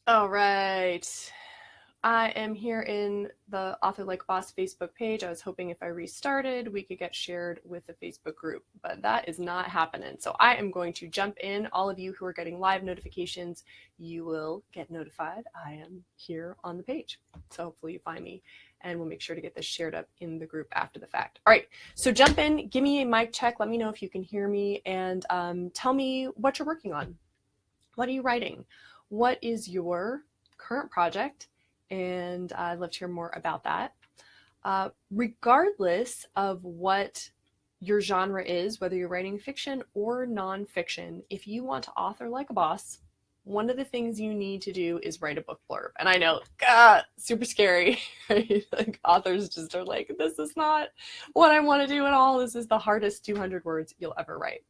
All right. I am here in the Author Like Boss Facebook page. I was hoping if I restarted, we could get shared with the Facebook group, but that is not happening. So I am going to jump in. All of you who are getting live notifications, you will get notified. I am here on the page. So hopefully you find me, and we'll make sure to get this shared up in the group after the fact. All right, so jump in, give me a mic check. Let me know if you can hear me, and tell me what you're working on. What are you writing? What is your current project? And I'd love to hear more about that. Regardless of what your genre is, whether you're writing fiction or nonfiction, if you want to author like a boss, one of the things you need to do is write a book blurb. And I know, God, super scary, right? Like authors just are like, this is not what I want to do at all. This is the hardest 200 words you'll ever write.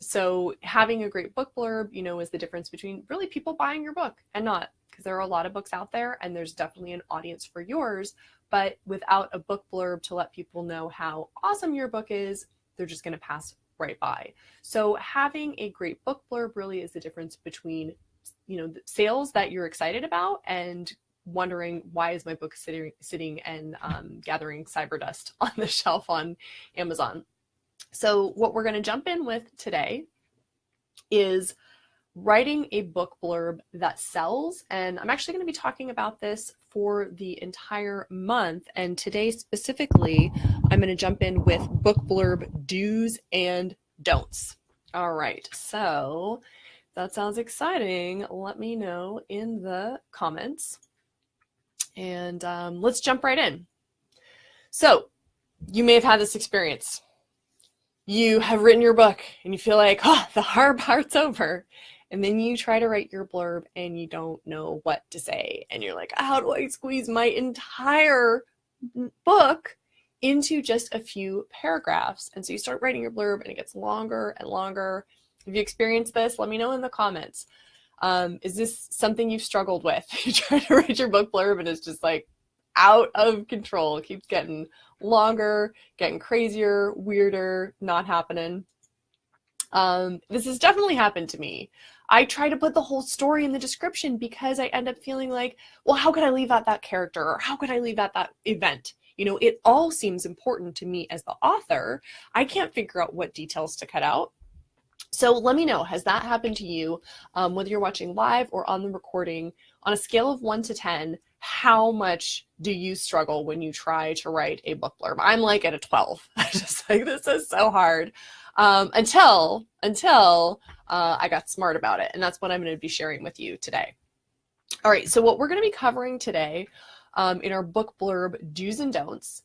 So having a great book blurb, is the difference between really people buying your book and not, because there are a lot of books out there and there's definitely an audience for yours, but without a book blurb to let people know how awesome your book is, they're just going to pass right by. So having a great book blurb really is the difference between, the sales that you're excited about and wondering, why is my book sitting and gathering cyber dust on the shelf on Amazon? So what we're going to jump in with today is writing a book blurb that sells. And I'm actually going to be talking about this for the entire month. And today specifically, I'm going to jump in with book blurb do's and don'ts. All right. So that sounds exciting. Let me know in the comments. And let's jump right in. So you may have had this experience. You have written your book and you feel like, oh, the hard part's over. And then you try to write your blurb and you don't know what to say. And you're like, how do I squeeze my entire book into just a few paragraphs? And so you start writing your blurb and it gets longer and longer. If you experienced this, let me know in the comments. Is this something you've struggled with? You try to write your book blurb and it's just like out of control. It keeps getting longer, getting crazier, weirder, not happening. This has definitely happened to me. I try to put the whole story in the description because I end up feeling like, well, how could I leave out that character? Or how could I leave out that event? It all seems important to me as the author. I can't figure out what details to cut out. So let me know, has that happened to you? Whether you're watching live or on the recording, on a scale of 1 to 10, how much do you struggle when you try to write a book blurb? I'm like at a 12. I'm just like, this is so hard. Until I got smart about it. And that's what I'm going to be sharing with you today. All right, so what we're going to be covering today in our book blurb do's and don'ts.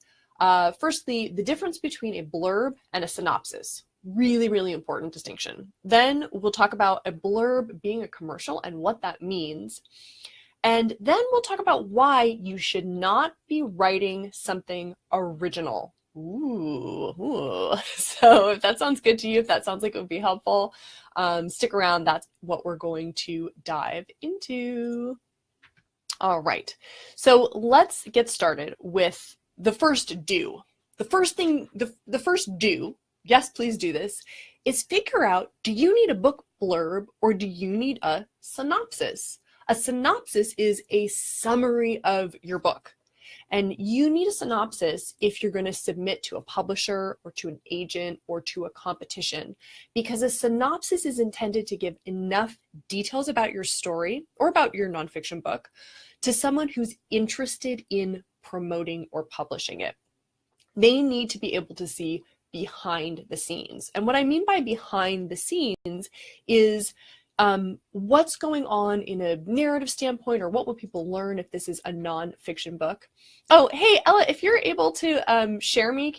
Firstly, the difference between a blurb and a synopsis. Really, really important distinction. Then we'll talk about a blurb being a commercial and what that means. And then we'll talk about why you should not be writing something original. Ooh. So if that sounds good to you, if that sounds like it would be helpful, stick around. That's what we're going to dive into. All right. So let's get started with the first do. The first do, yes, please do this, is figure out, do you need a book blurb or do you need a synopsis? A synopsis is a summary of your book. And you need a synopsis if you're going to submit to a publisher or to an agent or to a competition, because a synopsis is intended to give enough details about your story or about your nonfiction book to someone who's interested in promoting or publishing it. They need to be able to see behind the scenes. And what I mean by behind the scenes is what's going on in a narrative standpoint, or what will people learn if this is a nonfiction book. Oh, hey, Ella, if you're able to share me,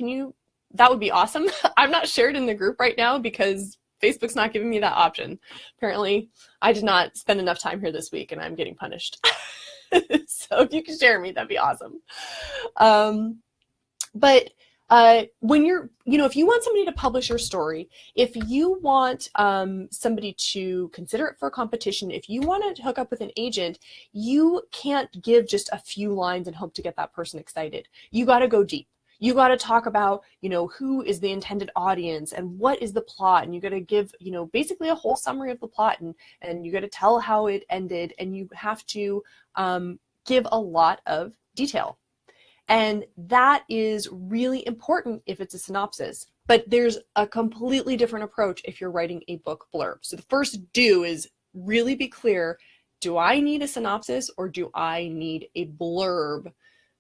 that would be awesome. I'm not shared in the group right now because Facebook's not giving me that option. Apparently, I did not spend enough time here this week and I'm getting punished. So if you can share me, that'd be awesome. But when you're, if you want somebody to publish your story, if you want somebody to consider it for a competition, if you want to hook up with an agent, you can't give just a few lines and hope to get that person excited. You got to go deep. You got to talk about, who is the intended audience and what is the plot. And you got to give, basically a whole summary of the plot, and you got to tell how it ended, and you have to give a lot of detail. And that is really important if it's a synopsis. But there's a completely different approach if you're writing a book blurb. So the first do is really be clear, do I need a synopsis or do I need a blurb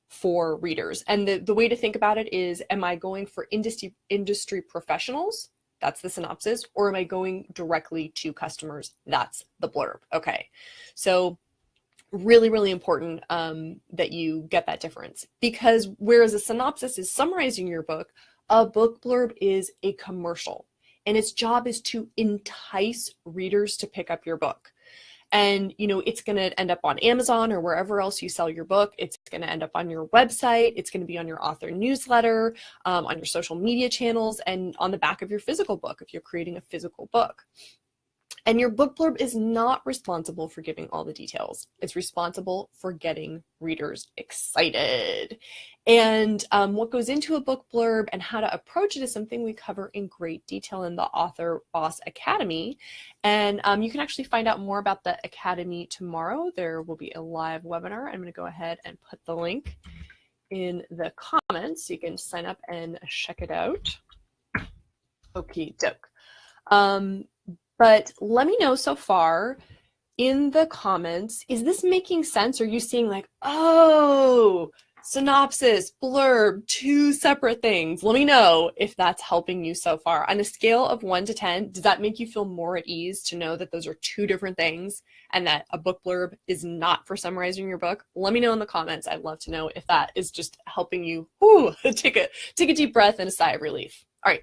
for readers? And the way to think about it is, am I going for industry professionals? That's the synopsis. Or am I going directly to customers? That's the blurb. Okay, so really, really important that you get that difference, because whereas a synopsis is summarizing your book, a book blurb is a commercial, and its job is to entice readers to pick up your book. And, it's going to end up on Amazon or wherever else you sell your book. It's going to end up on your website. It's going to be on your author newsletter, on your social media channels, and on the back of your physical book if you're creating a physical book. And your book blurb is not responsible for giving all the details. It's responsible for getting readers excited. And what goes into a book blurb and how to approach it is something we cover in great detail in the Author Boss Academy. And you can actually find out more about the Academy tomorrow. There will be a live webinar. I'm going to go ahead and put the link in the comments so you can sign up and check it out. Okie doke. But let me know so far in the comments, is this making sense? Are you seeing like, oh, synopsis, blurb, two separate things? Let me know if that's helping you so far. On a scale of 1 to 10, does that make you feel more at ease to know that those are two different things and that a book blurb is not for summarizing your book? Let me know in the comments. I'd love to know if that is just helping you take a deep breath and a sigh of relief. All right,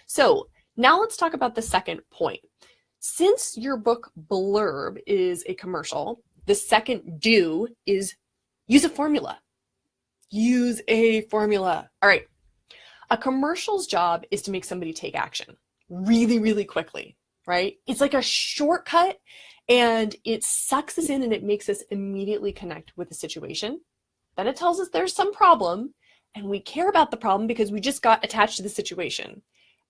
so now let's talk about the second point. Since your book blurb is a commercial, the second do is use a formula. Use a formula. All right. A commercial's job is to make somebody take action really, really quickly, right? It's like a shortcut, and it sucks us in and it makes us immediately connect with the situation. Then it tells us there's some problem, and we care about the problem because we just got attached to the situation.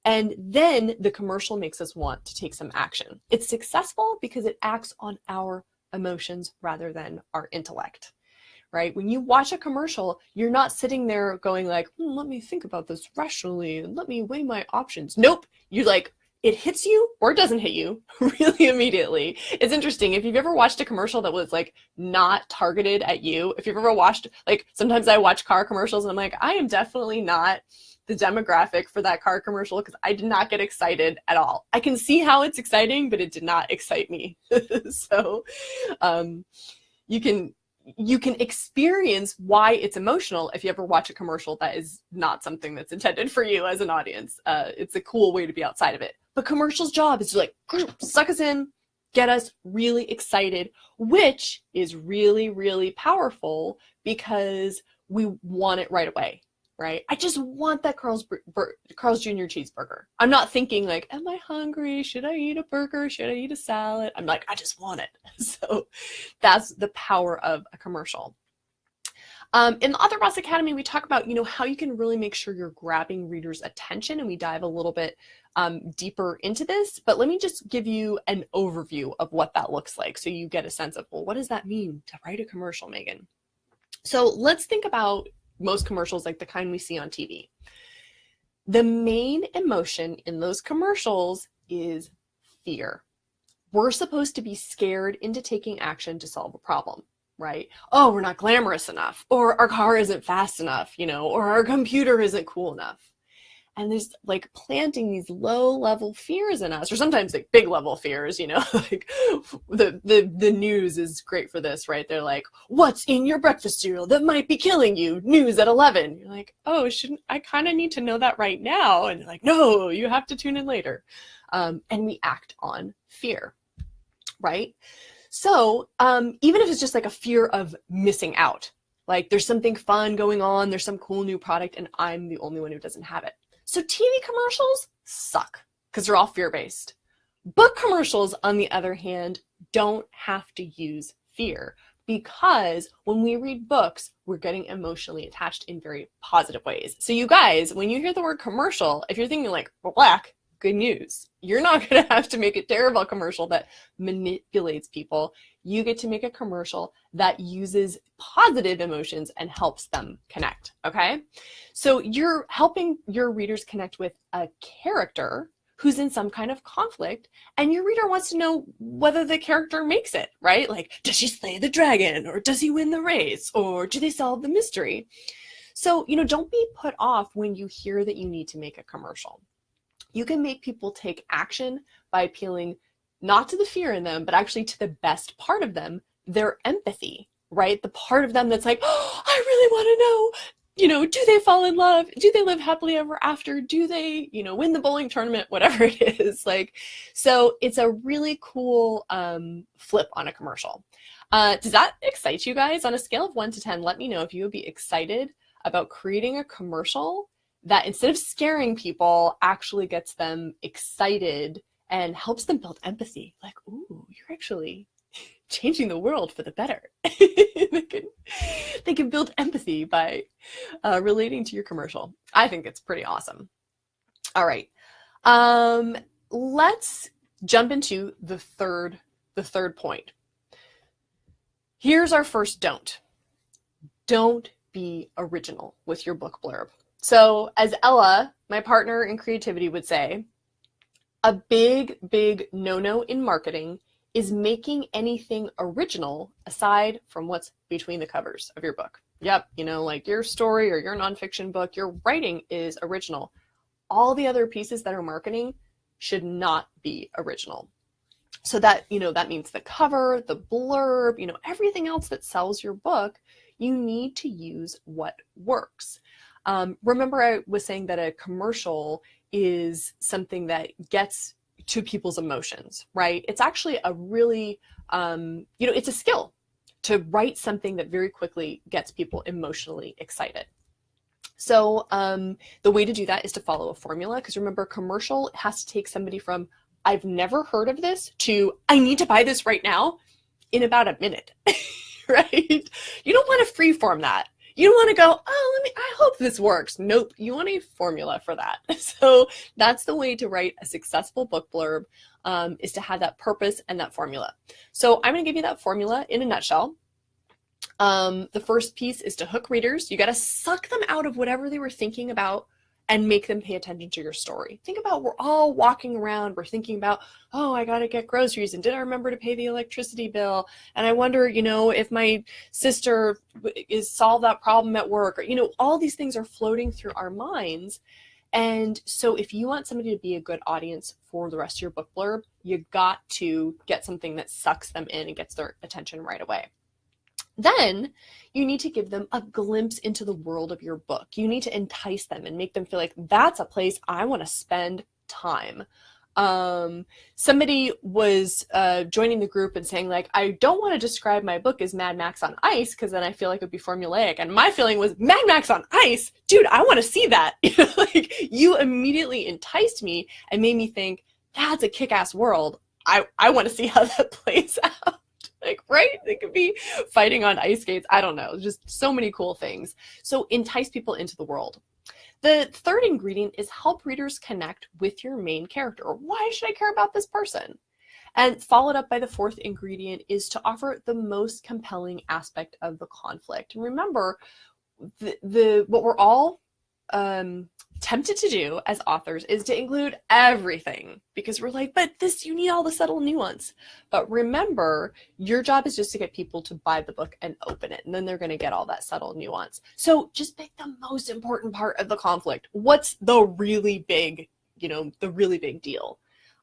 And then the commercial makes us want to take some action. It's successful because it acts on our emotions rather than our intellect, right? When you watch a commercial, you're not sitting there going like, let me think about this rationally and let me weigh my options. Nope. You like, it hits you or it doesn't hit you really immediately. It's interesting. If you've ever watched a commercial that was like not targeted at you, if you've ever watched, like sometimes I watch car commercials and I'm like, I am definitely not the demographic for that car commercial because I did not get excited at all. I can see how it's exciting, but it did not excite me. So you can experience why it's emotional if you ever watch a commercial that is not something that's intended for you as an audience. It's a cool way to be outside of it. But commercial's job is to like suck us in, get us really excited, which is really, really powerful because we want it right away. Right? I just want that Carl's Jr. cheeseburger. I'm not thinking like, am I hungry? Should I eat a burger? Should I eat a salad? I'm like, I just want it. So that's the power of a commercial. In the Author Boss Academy, we talk about, how you can really make sure you're grabbing readers' attention, and we dive a little bit deeper into this, but let me just give you an overview of what that looks like so you get a sense of, well, what does that mean to write a commercial, Megan? So let's think about most commercials like the kind we see on TV. The main emotion in those commercials is fear. We're supposed to be scared into taking action to solve a problem, right? Oh, we're not glamorous enough, or our car isn't fast enough, or our computer isn't cool enough. And there's like planting these low level fears in us, or sometimes like big level fears, like the news is great for this, right? They're like, what's in your breakfast cereal that might be killing you? News at 11. You're like, oh, shouldn't I kind of need to know that right now? And they're like, no, you have to tune in later. And we act on fear, right? So even if it's just like a fear of missing out, like there's something fun going on, there's some cool new product, and I'm the only one who doesn't have it. So TV commercials suck because they're all fear-based. Book commercials, on the other hand, don't have to use fear. because when we read books, we're getting emotionally attached in very positive ways. So you guys, when you hear the word commercial, if you're thinking like black, good news. You're not going to have to make a terrible commercial that manipulates people. You get to make a commercial that uses positive emotions and helps them connect, okay? So you're helping your readers connect with a character who's in some kind of conflict, and your reader wants to know whether the character makes it, right? Like, does she slay the dragon, or does he win the race, or do they solve the mystery? So, don't be put off when you hear that you need to make a commercial. You can make people take action by appealing not to the fear in them, but actually to the best part of them, their empathy, right? The part of them that's like, oh, I really want to know, do they fall in love? Do they live happily ever after? Do they, win the bowling tournament? Whatever it is. So it's a really cool flip on a commercial. Does that excite you guys? On a scale of 1 to 10, let me know if you would be excited about creating a commercial that, instead of scaring people, actually gets them excited and helps them build empathy. Like, ooh, you're actually changing the world for the better. They can build empathy by relating to your commercial. I think it's pretty awesome. All right, let's jump into the third point. Here's our first don't. Don't be original with your book blurb. So as Ella, my partner in creativity, would say, a big, big no-no in marketing is making anything original aside from what's between the covers of your book. Yep, like your story or your nonfiction book, your writing is original. All the other pieces that are marketing should not be original. So that, that means the cover, the blurb, everything else that sells your book, you need to use what works. Remember, I was saying that a commercial is something that gets to people's emotions, right? It's actually a really, it's a skill to write something that very quickly gets people emotionally excited. So the way to do that is to follow a formula, because remember, a commercial has to take somebody from, I've never heard of this, to, I need to buy this right now, in about a minute, right? You don't want to freeform that. You don't want to go, I hope this works. Nope, you want a formula for that. So that's the way to write a successful book blurb, is to have that purpose and that formula. So I'm going to give you that formula in a nutshell. The first piece is to hook readers. You got to suck them out of whatever they were thinking about and make them pay attention to your story. Think about, we're all walking around, we're thinking about, oh, I got to get groceries, and did I remember to pay the electricity bill? And I wonder, if my sister is solved that problem at work, or, all these things are floating through our minds. And so if you want somebody to be a good audience for the rest of your book blurb, you got to get something that sucks them in and gets their attention right away. Then you need to give them a glimpse into the world of your book. You need to entice them and make them feel like that's a place I want to spend time. Somebody was joining the group and saying, like, I don't want to describe my book as Mad Max on ice, because then I feel like it would be formulaic. And my feeling was, Mad Max on ice? Dude, I want to see that. You immediately enticed me and made me think, that's a kick-ass world. I want to see how that plays out. Right? They could be fighting on ice skates. I don't know. Just so many cool things. So entice people into the world. The third ingredient is help readers connect with your main character. Why should I care about this person? And followed up by the fourth ingredient is to offer the most compelling aspect of the conflict. And remember, what we're all tempted to do as authors is to include everything, because we're like, but this, you need all the subtle nuance. But remember, your job is just to get people to buy the book and open it, and then they're going to get all that subtle nuance. So just pick the most important part of the conflict. What's the really big, the really big deal?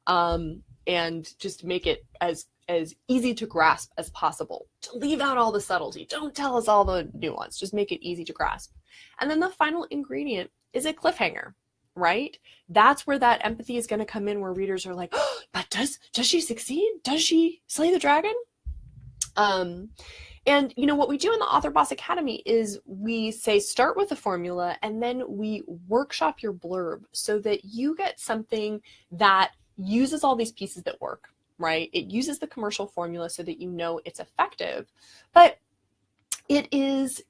And just make it as easy to grasp as possible. To leave out all the subtlety. Don't tell us all the nuance. Just make it easy to grasp. And then the final ingredient is a cliffhanger, right? That's where that empathy is going to come in, where readers are like, oh, but does she succeed? Does she slay the dragon? And what we do in the Author Boss Academy is we say, start with a formula, and then we workshop your blurb so that you get something that uses all these pieces that work. right? It uses the commercial formula so that you know it's effective, but it is,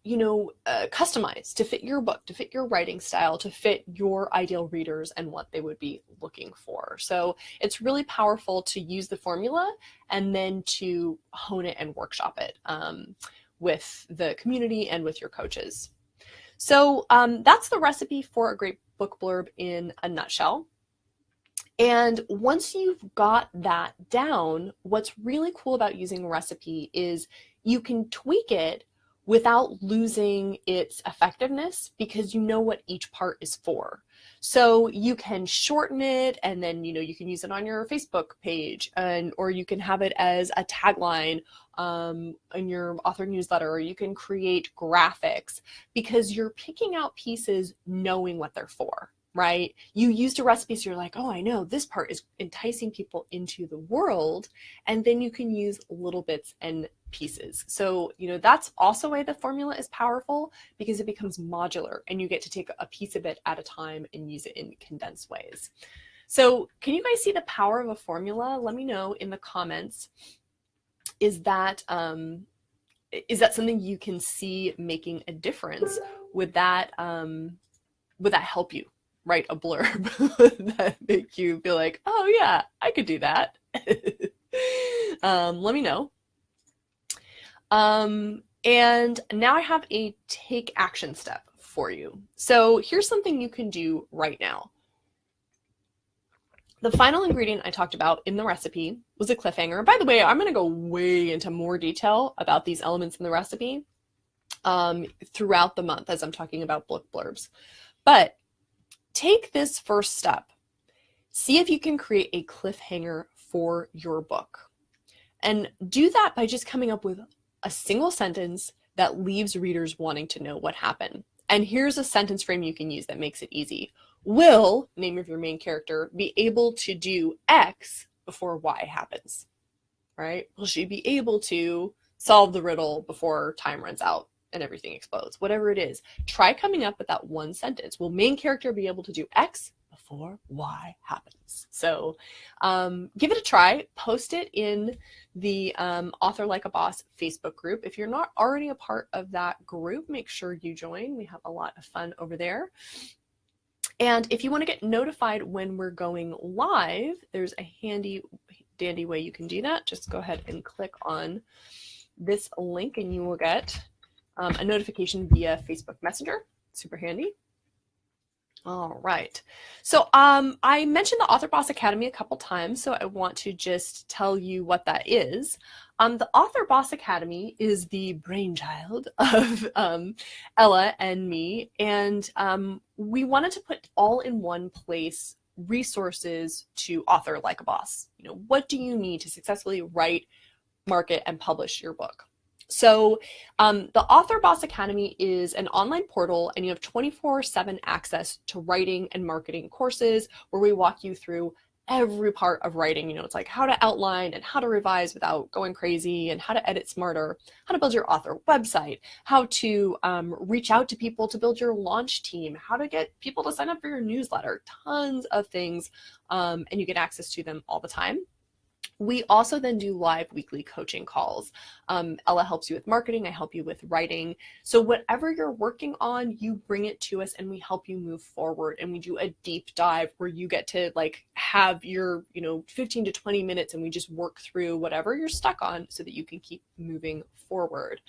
customized to fit your book, to fit your writing style, to fit your ideal readers and what they would be looking for. So it's really powerful to use the formula and then to hone it and workshop it with the community and with your coaches. So that's the recipe for a great book blurb in a nutshell. And once you've got that down, what's really cool about using a recipe is you can tweak it without losing its effectiveness because you know what each part is for. So you can shorten it, and then you can use it on your Facebook page, or you can have it as a tagline in your author newsletter, or you can create graphics because you're picking out pieces knowing what they're for. Right? You used a recipe, so you're like, oh, I know this part is enticing people into the world, and then you can use little bits and pieces. So, that's also why the formula is powerful, because it becomes modular and you get to take a piece of it at a time and use it in condensed ways. So can you guys see the power of a formula? Let me know in the comments. Is that something you can see making a difference? Would that help you write a blurb that make you feel like, oh yeah, I could do that? Let me know. And now I have a take action step for you. So here's something you can do right now. The final ingredient I talked about in the recipe was a cliffhanger. By the way, I'm going to go way into more detail about these elements in the recipe throughout the month as I'm talking about book blurbs. But take this first step. See if you can create a cliffhanger for your book. And do that by just coming up with a single sentence that leaves readers wanting to know what happened. And here's a sentence frame you can use that makes it easy. Will, name of your main character, be able to do X before Y happens? Right? Will she be able to solve the riddle before time runs out and everything explodes? Whatever it is, try coming up with that one sentence. Will main character be able to do X before Y happens? So give it a try. Post it in the Author Like a Boss Facebook group. If you're not already a part of that group, make sure you join. We have a lot of fun over there. And if you want to get notified when we're going live, there's a handy dandy way you can do that. Just go ahead and click on this link and you will get a notification via Facebook Messenger. Super handy. All right. So I mentioned the Author Boss Academy a couple times, so I want to just tell you what that is. The Author Boss Academy is the brainchild of Ella and me, and we wanted to put all in one place resources to author like a boss. What do you need to successfully write, market, and publish your book? So the Author Boss Academy is an online portal, and you have 24/7 access to writing and marketing courses where we walk you through every part of writing. It's like how to outline and how to revise without going crazy, and how to edit smarter, how to build your author website, how to reach out to people to build your launch team, how to get people to sign up for your newsletter, tons of things, and you get access to them all the time. We also then do live weekly coaching calls. Ella helps you with marketing. I help you with writing. So whatever you're working on, you bring it to us and we help you move forward. And we do a deep dive where you get to have your 15 to 20 minutes and we just work through whatever you're stuck on so that you can keep moving forward.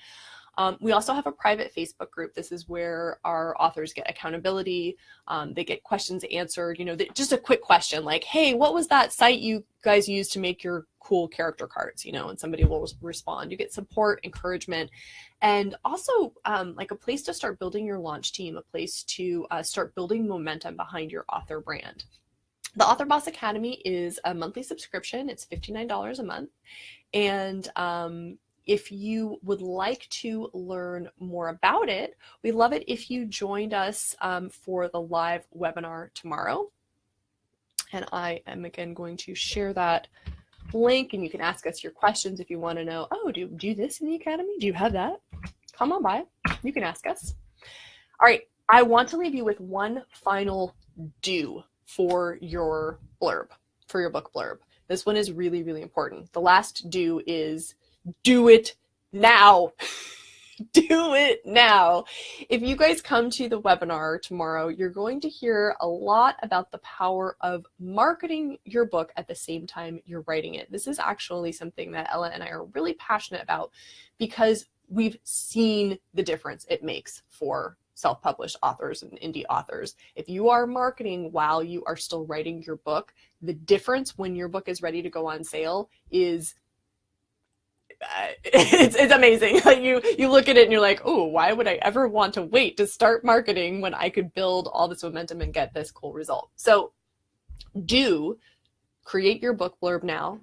We also have a private Facebook group. This is where our authors get accountability. They get questions answered. Just a quick question like, hey, what was that site you guys used to make your cool character cards? And somebody will respond. You get support, encouragement, and also a place to start building your launch team, a place to start building momentum behind your author brand. The Author Boss Academy is a monthly subscription. It's $59 a month. And if you would like to learn more about it, we'd love it if you joined us for the live webinar tomorrow. And I am again going to share that link, and you can ask us your questions if you want to know, oh, do you do this in the Academy? Do you have that? Come on by. You can ask us. All right. I want to leave you with one final do for your blurb, for your book blurb. This one is really, really important. The last do is do it now. Do it now. If you guys come to the webinar tomorrow, you're going to hear a lot about the power of marketing your book at the same time you're writing it. This is actually something that Ella and I are really passionate about because we've seen the difference it makes for self-published authors and indie authors. If you are marketing while you are still writing your book, the difference when your book is ready to go on sale is it's amazing. Like you look at it and you're like, oh, why would I ever want to wait to start marketing when I could build all this momentum and get this cool result? So do create your book blurb now.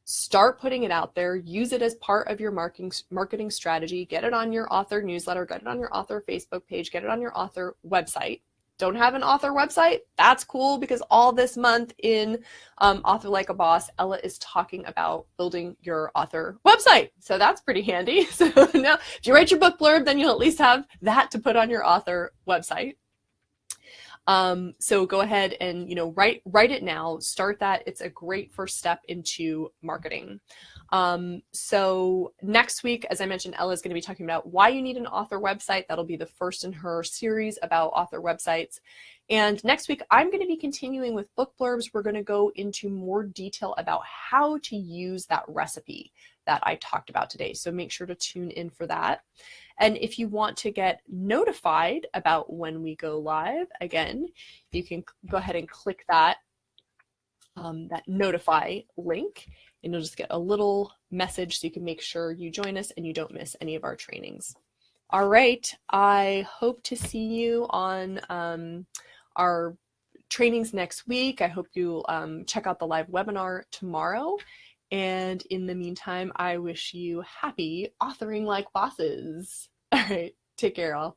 Start putting it out there. Use it as part of your marketing strategy. Get it on your author newsletter. Get it on your author Facebook page. Get it on your author website. Don't have an author website? That's cool, because all this month in Author Like a Boss, Ella is talking about building your author website. So that's pretty handy. So now if you write your book blurb, then you'll at least have that to put on your author website. So go ahead and, write it now, start that. It's a great first step into marketing. So next week, as I mentioned, Ella is going to be talking about why you need an author website. That'll be the first in her series about author websites. And next week, I'm going to be continuing with book blurbs. We're going to go into more detail about how to use that recipe that I talked about today. So make sure to tune in for that. And if you want to get notified about when we go live, again, you can go ahead and click that notify link, and you'll just get a little message so you can make sure you join us and you don't miss any of our trainings. All right, I hope to see you on our trainings next week. I hope you check out the live webinar tomorrow. And in the meantime, I wish you happy authoring like bosses. All right, take care all.